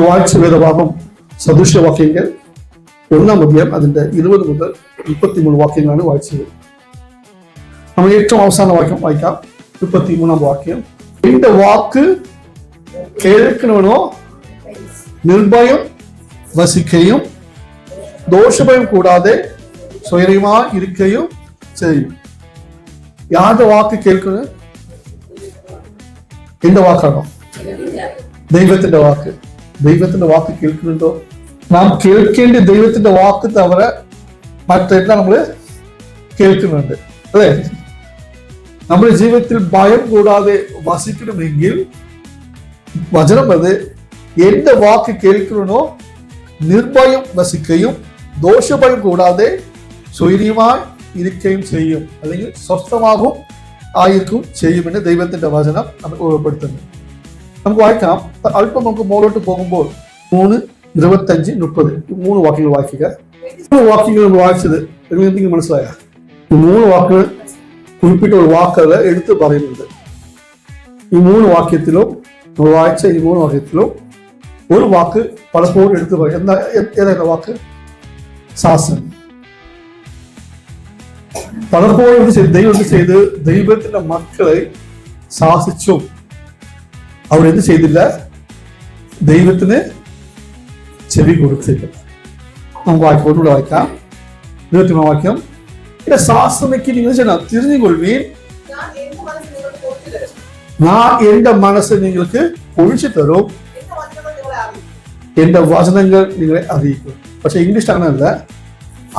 വായിച്ച വേദഭാഗം സദൃശവാക്യങ്ങൾ 1-ാം അധ്യായം അതിന്റെ 20 മുതൽ 33 വാക്യങ്ങളാണ് വായിച്ചത്. നമ്മൾ ഏറ്റവും അവസാന വാക്യം വായിക്കാം. 33-ാം വാക്യം. എന്റെ വാക്ക് കേൾക്കണവനോ നിർഭയം വസിക്കുകയും ദോഷഭയം കൂടാതെ സ്വൈര്യമായി ഇരിക്കുകയും ചെയ്യും. യാരുടെ വാക്ക് കേൾക്കുന്നത്? എന്റെ വാക്കാണോ? ദൈവത്തിന്റെ വാക്ക്. ദൈവത്തിന്റെ വാക്ക് കേൾക്കുന്നുണ്ടോ? നാം കേൾക്കേണ്ട ദൈവത്തിന്റെ വാക്ക് തവര മറ്റെല്ലാം നമ്മള് കേൾക്കുന്നുണ്ട്, അതെ. നമ്മുടെ ജീവിതത്തിൽ ഭയം കൂടാതെ വസിക്കണമെങ്കിൽ വചനം അത് എന്റെ വാക്ക് കേൾക്കണോ നിർഭയം വസിക്കുകയും ദോഷഭയം കൂടാതെ സ്വൈര്യമായി ഇരിക്കുകയും ചെയ്യും, അല്ലെങ്കിൽ സ്വസ്ഥമാകും ആയിരിക്കും ചെയ്യുമെന്ന് ദൈവത്തിന്റെ വചനം നമുക്ക് ഓർമ്മപ്പെടുത്തുന്നു. നമുക്ക് വായിക്കാം. അല്പം നമുക്ക് മുകളിലോട്ട് പോകുമ്പോൾ 3, 25, 30 3 വാക്യങ്ങൾ വായിക്കുക. 3 വാക്യങ്ങൾ നമ്മൾ വായിച്ചത് എന്തെങ്കിലും മനസ്സിലായ? 3 വാക്കുകൾ குறிப்பிட்ட ഒരു വാക്കുകൾ എടുത്തു പറയുന്നുണ്ട്. ഈ 3 വാക്യത്തിലും നമ്മൾ വായിച്ച ഈ 3 വാക്യത്തിലും ഒരു വാക്ക് പലപ്പോഴും എടുത്തു പറയും. ഏതായിരുന്നു വാക്ക്? ശാസനം. പലപ്പോഴും ദൈവം എന്ത് ചെയ്ത് ദൈവത്തിന്റെ മക്കളെ ശാസിച്ചു. അവരെന്ത് ചെയ്തില്ല? ദൈവത്തിന് ചെവി കൊടുത്തില്ല. നമുക്ക് വായിക്കോട്ടുകൂടെ വായിക്കാം. 23-ാം വാക്യം. എന്റെ ശാസനയ്ക്ക് നിങ്ങൾ തിരിഞ്ഞുകൊള്ളുവീൻ, ഞാൻ എന്റെ മനസ്സ് നിങ്ങൾക്ക് ഒഴിച്ചു തരും, എന്റെ വചനങ്ങൾ നിങ്ങളെ അറിയിക്കും. പക്ഷെ ഇംഗ്ലീഷ് അങ്ങനെയല്ല.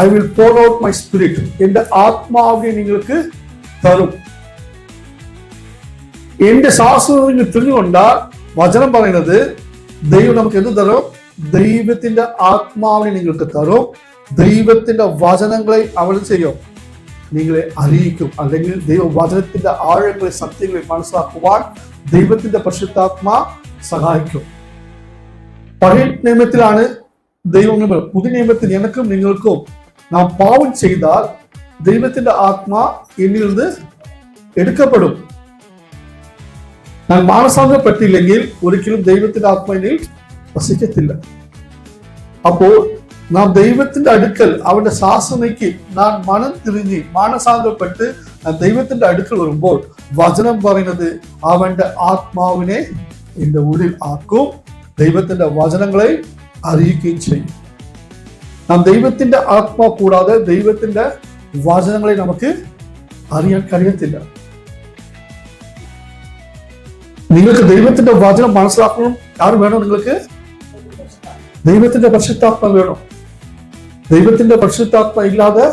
I will pour out my spirit. എന്റെ ആത്മാവിനെ നിങ്ങൾക്ക് തരും. എന്റെ ശാസ്ത്രം നിങ്ങൾ തിരിഞ്ഞുകൊണ്ടാൽ വചനം പറയുന്നത് ദൈവം നമുക്ക് എന്ത് തരും? ദൈവത്തിന്റെ ആത്മാവിനെ നിങ്ങൾക്ക് തരും. ദൈവത്തിന്റെ വചനങ്ങളെ അവൾ ചെയ്യും, നിങ്ങളെ അറിയിക്കും. അല്ലെങ്കിൽ ദൈവ വചനത്തിന്റെ ആഴങ്ങളെ സത്യങ്ങളെ മനസ്സിലാക്കുവാൻ ദൈവത്തിന്റെ പരിശുദ്ധാത്മാ സഹായിക്കും. പഴയ നിയമത്തിലാണ് ദൈവം. പുതിയ നിയമത്തിൽ എനിക്കും നിങ്ങൾക്കും നാം പാവം ചെയ്താൽ ദൈവത്തിന്റെ ആത്മാ എന്നിൽ നിന്ന് എടുക്കപ്പെടും. ഞാൻ മാനസാന്തരപ്പെട്ടില്ലെങ്കിൽ ഒരിക്കലും ദൈവത്തിന്റെ ആത്മാവിനിൽ വസിക്കത്തില്ല. അപ്പോൾ നാം ദൈവത്തിന്റെ അടുക്കൽ അവന്റെ ശാസനയ്ക്ക് നാം മനം തിരിഞ്ഞ് മാനസാന്തരപ്പെട്ട് ദൈവത്തിന്റെ അടുക്കൽ വരുമ്പോൾ വചനം പറയുന്നത് അവന്റെ ആത്മാവിനെ എന്റെ ഉള്ളിൽ ആക്കും, ദൈവത്തിന്റെ വചനങ്ങളെ അറിയിക്കുകയും ചെയ്യും. നാം ദൈവത്തിന്റെ ആത്മാ കൂടാതെ ദൈവത്തിന്റെ വചനങ്ങളെ നമുക്ക് അറിയാൻ കഴിയത്തില്ല. നിങ്ങൾക്ക് ദൈവത്തിന്റെ വചനം മനസ്സിലാക്കണം. ആര് വേണം? നിങ്ങൾക്ക് ദൈവത്തിന്റെ പരിശുദ്ധാത്മ വേണം. ദൈവത്തിന്റെ പരിശുദ്ധാത്മ ഇല്ലാതെ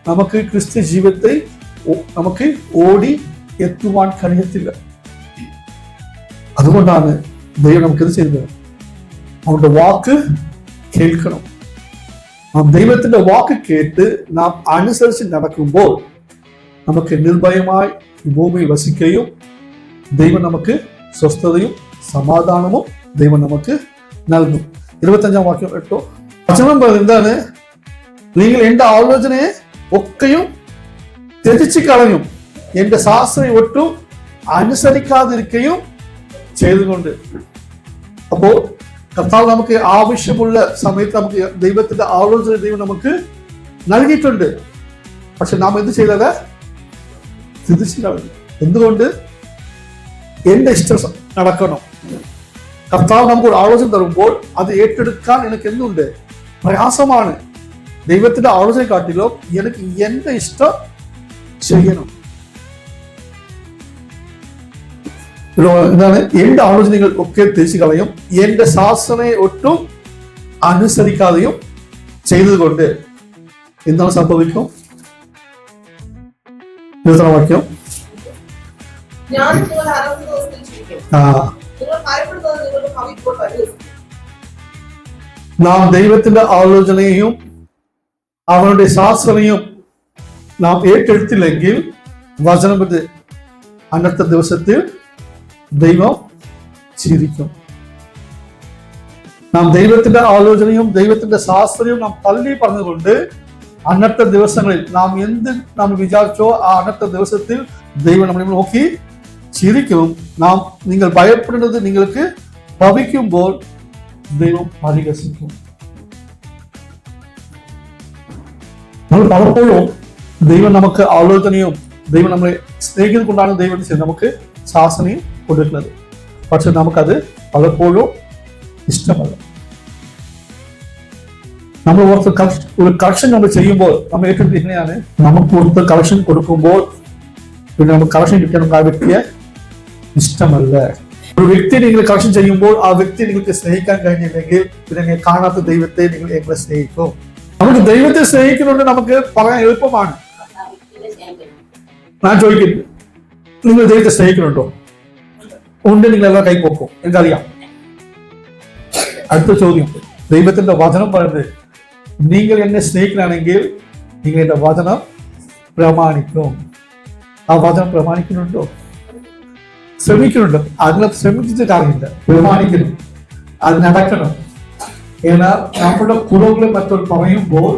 നമുക്ക് ക്രിസ്ത്യ ജീവിതത്തെ നമുക്ക് ഓടി എത്തുവാൻ കഴിയത്തില്ല. അതുകൊണ്ടാണ് ദൈവം നമുക്കിത് ചെയ്തത്. അവന്റെ വാക്ക് കേൾക്കണം. നാം ദൈവത്തിന്റെ വാക്ക് കേട്ട് നാം അനുസരിച്ച് നടക്കുമ്പോൾ നമുക്ക് നിർഭയമായി ഭൂമിയിൽ വസിക്കുകയും ദൈവം നമുക്ക് സ്വസ്ഥതയും സമാധാനവും ദൈവം നമുക്ക് നൽകും. 25-ാം വാക്യം കേട്ടോ. വചനം പറയുന്നത് എന്താണ്? നിങ്ങൾ എന്റെ ആലോചനയെ ഒക്കെയും ത്യജിച്ചു കളയും, എന്റെ ശാസ്ത്രയെ ഒട്ടും അനുസരിക്കാതിരിക്കുകയും ചെയ്തുകൊണ്ട്. അപ്പോ കർത്താവ് നമുക്ക് ആവശ്യമുള്ള സമയത്ത് നമുക്ക് ദൈവത്തിന്റെ ആലോചന ദൈവം നമുക്ക് നൽകിയിട്ടുണ്ട്. പക്ഷെ നാം എന്ത് ചെയ്തത്? ത്യജിച്ചു കളഞ്ഞു. എന്തുകൊണ്ട്? എന്റെ ഇഷ്ടം നടക്കണം. കർത്താവ് നമുക്ക് ഒരു ആലോചന തരുമ്പോൾ അത് ഏറ്റെടുക്കാൻ എനിക്ക് എന്തുണ്ട്? പ്രയാസമാണ്. ദൈവത്തിന്റെ ആലോചന കാട്ടിലോ എനിക്ക് എന്റെ ഇഷ്ടം ചെയ്യണം. എന്താണ്? എന്റെ ആലോചനകൾ ഒക്കെ തിരിച്ചു കളയും, എന്റെ ശാസനയെ ഒട്ടും അനുസരിക്കാതെയും ചെയ്തതുകൊണ്ട് എന്താണ് സംഭവിക്കും? 20-ാം വാക്യം. നാം ദൈവത്തിന്റെ ആലോചനയും അവരുടെ ശാസ്ത്രയും നാം ഏറ്റെടുത്തില്ലെങ്കിൽ വചനം ഇത് അന്നത്തെ ദിവസത്തിൽ ദൈവം ചിരിക്കും. നാം ദൈവത്തിന്റെ ആലോചനയും ദൈവത്തിന്റെ ശാസ്ത്രവും നാം തള്ളി പറഞ്ഞുകൊണ്ട് അന്നത്തെ ദിവസങ്ങളിൽ നാം വിചാരിച്ചോ ആ അന്നത്തെ ദിവസത്തിൽ ദൈവം നമ്മളെ നോക്കി ചിരിക്കും. നിങ്ങൾ ഭയപ്പെടുന്നത് നിങ്ങൾക്ക് ഭവിക്കുമ്പോൾ ദൈവം പരിഹസിക്കും. നമ്മൾ പലപ്പോഴും ദൈവം നമുക്ക് ആലോചനയും ദൈവം നമ്മളെ സ്നേഹിക്കുന്നത് കൊണ്ടാണ് ദൈവം നമുക്ക് ശാസനയും കൊടുക്കുന്നത്. പക്ഷെ നമുക്കത് പലപ്പോഴും ഇഷ്ടമല്ല. നമ്മൾ ഓർത്ത് ഒരു കളക്ഷൻ നമ്മൾ ചെയ്യുമ്പോൾ നമ്മൾ ഏറ്റവും എങ്ങനെയാണ് നമുക്ക് ഓർത്ത് കളക്ഷൻ കൊടുക്കുമ്പോൾ പിന്നെ നമുക്ക് കളക്ഷൻ കിട്ടിയ നമുക്ക് ആ വ്യക്തിയെ ഇഷ്ടമല്ല. ഒരു വ്യക്തിയെ നിങ്ങൾ കളക്ഷൻ ചെയ്യുമ്പോൾ ആ വ്യക്തിയെ നിങ്ങൾക്ക് സ്നേഹിക്കാൻ കഴിഞ്ഞില്ലെങ്കിൽ പിന്നെ നിങ്ങൾ കാണാത്ത ദൈവത്തെ നിങ്ങൾ എങ്ങനെ സ്നേഹിക്കും? നമുക്ക് ദൈവത്തെ സ്നേഹിക്കുന്നുണ്ട് നമുക്ക് പറയാൻ എളുപ്പമാണ്. ഞാൻ ചോദിക്കുന്നു, നിങ്ങൾ ദൈവത്തെ സ്നേഹിക്കുന്നുണ്ടോ? ഉണ്ട്. നിങ്ങൾ എല്ലാം കൈപ്പോക്കും, എനിക്കറിയാം. അടുത്ത ചോദ്യം, ദൈവത്തിന്റെ വചനം പറയുന്നത് നിങ്ങൾ എന്നെ സ്നേഹിക്കണമെങ്കിൽ നിങ്ങൾ എന്റെ വചനം പ്രമാണിക്കും. ആ വചനം പ്രമാണിക്കുന്നുണ്ടോ? ശ്രമിക്കുന്നുണ്ട്. അതിനെ ശ്രമിച്ചിട്ട് കാര്യമില്ല, പ്രമാണിക്കണം, അത് നടക്കണം. എന്നാൽ നമ്മുടെ കുറവുകളെ മറ്റൊരു പറയുമ്പോൾ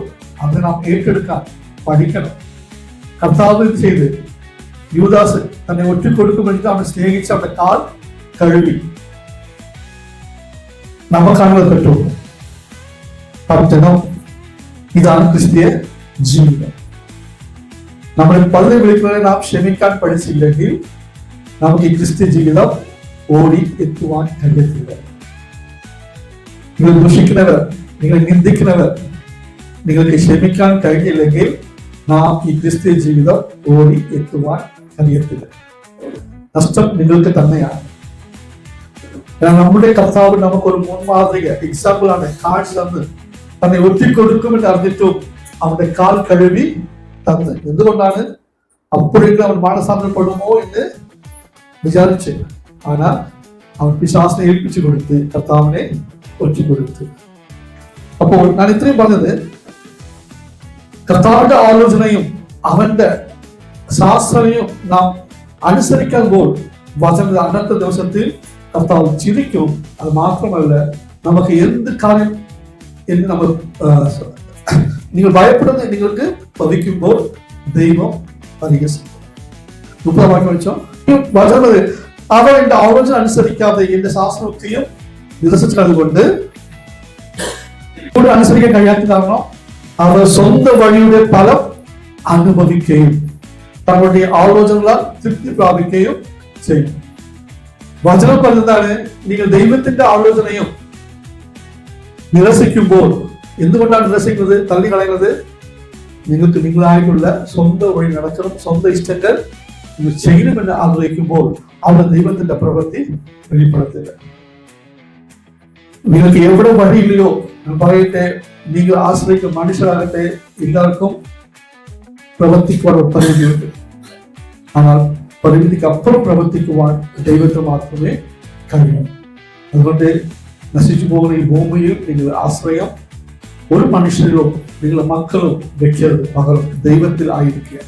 അത് നാം ഏറ്റെടുക്കാൻ പഠിക്കണം. കർത്താവ് ചെയ്ത് യൂദാസ് തന്നെ ഒറ്റിക്കൊടുക്കുമെന്ന് അവൻ സ്നേഹിച്ച് അവന്റെ കാൽ കഴുകി. നമുക്കാണത് പറ്റുമോ? പറ്റണം. ഇതാണ് ക്രിസ്തീയ ജീവിതം. നമ്മളെ പലരെ വിളിക്കുന്നവരെ നാം ക്ഷമിക്കാൻ പഠിച്ചില്ലെങ്കിൽ നമുക്ക് ഈ ക്രിസ്തീയ ജീവിതം ഓടി എത്തുവാൻ കഴിയത്തില്ല. നിങ്ങൾ ദുഷിക്കുന്നവർ, നിങ്ങൾ നിന്ദിക്കുന്നവർ, നിങ്ങൾക്ക് ക്ഷമിക്കാൻ കഴിഞ്ഞില്ലെങ്കിൽ നാം ഈ ക്രിസ്തീയ ജീവിതം ഓടി എത്തുവാൻ കഴിയത്തില്ല. നഷ്ടം നിങ്ങൾക്ക് തന്നെയാണ്. നമ്മുടെ കർത്താവ് നമുക്കൊരു മുൻമാതൃക എക്സാമ്പിൾ ആണ് കാണിച്ചു തന്ന് തന്നെ ഒറ്റിക്കൊടുക്കുമെന്ന് അറിഞ്ഞിട്ടും അവന്റെ കാൽ കഴുകി തന്ന്. എന്തുകൊണ്ടാണ്? അപ്പോഴെങ്കിലും അവൻ മാനസാന്തരപ്പെടുമോ എന്ന് വിചാരിച്ച്. ആനാ അവൻ പിശാസിനെ ഏൽപ്പിച്ചു കൊടുത്ത് കർത്താവിനെ ഒറ്റിക്കൊടുത്ത്. അപ്പോൾ ഞാൻ ഇത്രയും പറഞ്ഞത്, കർത്താവിന്റെ ആലോചനയും അവന്റെ ശാസ്ത്രയും നാം അനുസരിക്കുമ്പോൾ വചന അന്നത്തെ ദിവസത്തിൽ കർത്താവ് ചിരിക്കും. അത് മാത്രമല്ല, നമുക്ക് എന്ത് കാര്യം എന്ന് നമ്മൾ നിങ്ങൾ ഭയപ്പെടുന്ന നിങ്ങൾക്ക് ഭവിക്കുമ്പോൾ ദൈവം പരിഹസിക്കും. 30 വാക്യം വെച്ചോ. വചനത് അവർ എന്റെ ആലോചന അനുസരിക്കാതെ എന്റെ ശാസ്ത്രത്തെയും നിരസിച്ചതുകൊണ്ട് അനുസരിക്കാൻ കഴിയാത്ത കാരണം അവർ സ്വന്തം വഴിയുടെ ഫലം അനുഭവിക്കുകയും തങ്ങളുടെ ആലോചനകളാൽ തൃപ്തി പ്രാപിക്കുകയും ചെയ്യും. വചനം പറഞ്ഞതാണ്, നിങ്ങൾ ദൈവത്തിന്റെ ആലോചനയും നിരസിക്കുമ്പോൾ. എന്തുകൊണ്ടാണ് നിരസിക്കുന്നത്, തള്ളിക്കളയുന്നത്? നിങ്ങൾക്ക് നിങ്ങളായിട്ടുള്ള സ്വന്തം വഴി നടക്കണം, സ്വന്തം ഇഷ്ടങ്ങൾ നിങ്ങൾ ചെയ്യണമെന്ന് ആഗ്രഹിക്കുമ്പോൾ അവിടെ ദൈവത്തിന്റെ പ്രവൃത്തി വെളിപ്പെടുത്തില്ല. നിങ്ങൾക്ക് എവിടെ വഴിയില്ലയോ പറയട്ടെ, നിങ്ങൾ ആശ്രയിക്കും മനുഷ്യരാകട്ടെ, എല്ലാവർക്കും പ്രവർത്തിക്കുവാൻ ഒരു പരിമിതിയുണ്ട്. എന്നാൽ പരിമിതിക്ക് അപ്പുറം പ്രവർത്തിക്കുവാൻ ദൈവത്തിന് മാത്രമേ കഴിയൂ. അതുകൊണ്ട് നശിച്ചു പോകുന്ന ഈ ഭൂമിയിൽ നിങ്ങൾ ആശ്രയം ഒരു മനുഷ്യരിലോ നിങ്ങളുടെ മക്കളും വെക്കരുത്, പകരം ദൈവത്തിൽ ആയിരിക്കുക.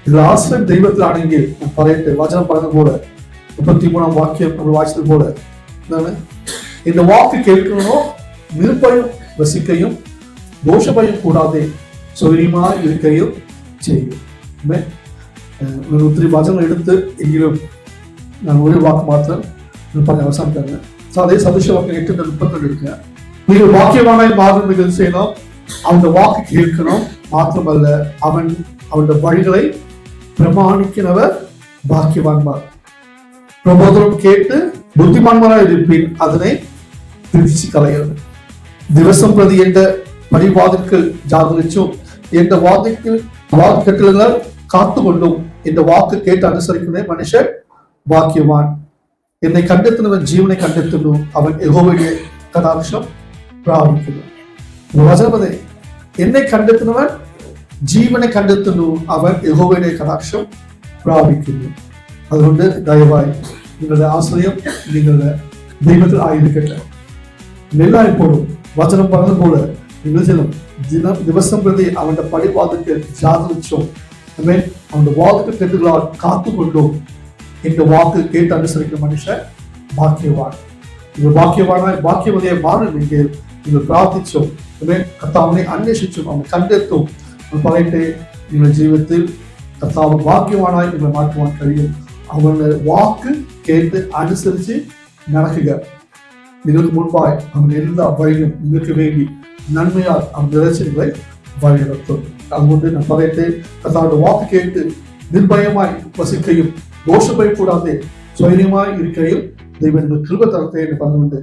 നിങ്ങൾ ആശ്രയം ദൈവത്തിലാണെങ്കിൽ ഞാൻ പറയട്ടെ, വചനം പറഞ്ഞ പോലെ 33 വാക്യം നമ്മൾ വായിച്ചതുപോലെ എന്താണ്? എന്റെ വാക്ക് കേൾക്കണോ നിർഭയം വസിക്കുകയും ദോഷഭയം കൂടാതെ സൗകര്യമായി ഇരിക്കുകയും ചെയ്യും. ഒത്തിരി വചനം എടുത്ത് എങ്കിലും ഞാൻ ഒരു വാക്ക് മാത്രം പറഞ്ഞ അവസാനിക്കാണ്. അതേ സദൃശവാക്യം 8:32 എടുക്കുക. നിങ്ങൾ വാക്യവാനായി മാറുന്നത് ചെയ്യണം, അവന്റെ വാക്ക് കേൾക്കണം, മാത്രമല്ല അവന്റെ വഴികളെ പ്രമാണിക്കുന്നവർ ഭാഗ്യവാന്മാർ. പ്രബോധനം കേട്ട് ബുദ്ധിമാന്മാരായിരിപ്പിൻ, അതിനെ തിരിച്ചു കളയരുത്. ദിവസം പ്രതി എന്റെ പടിവാതിൽക്കൽ ജാഗരിച്ചു, എന്റെ വാതിൽക്കെട്ടുകൾ കാത്തുകൊണ്ടും എന്റെ വാക്ക് കേട്ട് അനുസരിക്കുന്ന മനുഷ്യൻ ഭാഗ്യവാൻ. എന്നെ കണ്ടെത്തുന്നവൻ ജീവനെ കണ്ടെത്തുന്നു, അവൻ യഹോവയുടെ കടാക്ഷം പ്രാപിക്കുന്നു. വചനമതേ, എന്നെ കണ്ടെത്തുന്നവൻ ജീവനെ കണ്ടെത്തുന്നു, അവൻ യഹോവയുടെ കടാക്ഷം പ്രാപിക്കുന്നു. അതുകൊണ്ട് ദയവായി നിങ്ങളുടെ ആശ്രയം നിങ്ങളുടെ ദൈവത്തിൽ ആയിരിക്കട്ടെ. എല്ലായ്പ്പോഴും വചനം പറഞ്ഞതുപോലെ നിങ്ങൾ ചെല്ലും ദിവസം പ്രതി അവന്റെ പടിവാതിൽക്ക് ജാഗ്രതിച്ചോ, അവന്റെ വാതിൽ കെട്ടുകളാൽ കാത്തുകൊണ്ടോ എന്റെ വാക്ക് കേട്ടനുസരിക്കുന്ന മനുഷ്യൻ ഭാഗ്യവാൻ. നിങ്ങൾ ഭാഗ്യവതിയെ മാറില്ലെങ്കിൽ നിങ്ങൾ പ്രാർത്ഥിച്ചോ, കർത്താവിനെ അന്വേഷിച്ചും അവനെ കണ്ടെത്തും. പറയട്ടെ, നിങ്ങളുടെ ജീവിതത്തിൽ കർത്താവ് ഭാഗ്യവാനായി നിങ്ങളെ മാറ്റുവാൻ കഴിയും. അവന്റെ വാക്ക് കേട്ട് അനുസരിച്ച് നടക്കുക. നിങ്ങൾക്ക് മുൻപായി അവൻ എല്ലാ വഴിയും നിങ്ങൾക്ക് വേണ്ടി നന്മയാൽ അവൻ നിറച്ച് നിങ്ങളെ വഴിയിടത്തും. അതുകൊണ്ട് ഞാൻ പറയട്ടെ, കർത്താവിന്റെ വാക്ക് കേട്ട് നിർഭയമായി വസിക്കുകയും ദോഷഭയം കൂടാതെ സ്വൈര്യമായി ഇരിക്കുകയും ദൈവം കൃപ തരട്ടെ എന്ന് പറഞ്ഞുകൊണ്ട്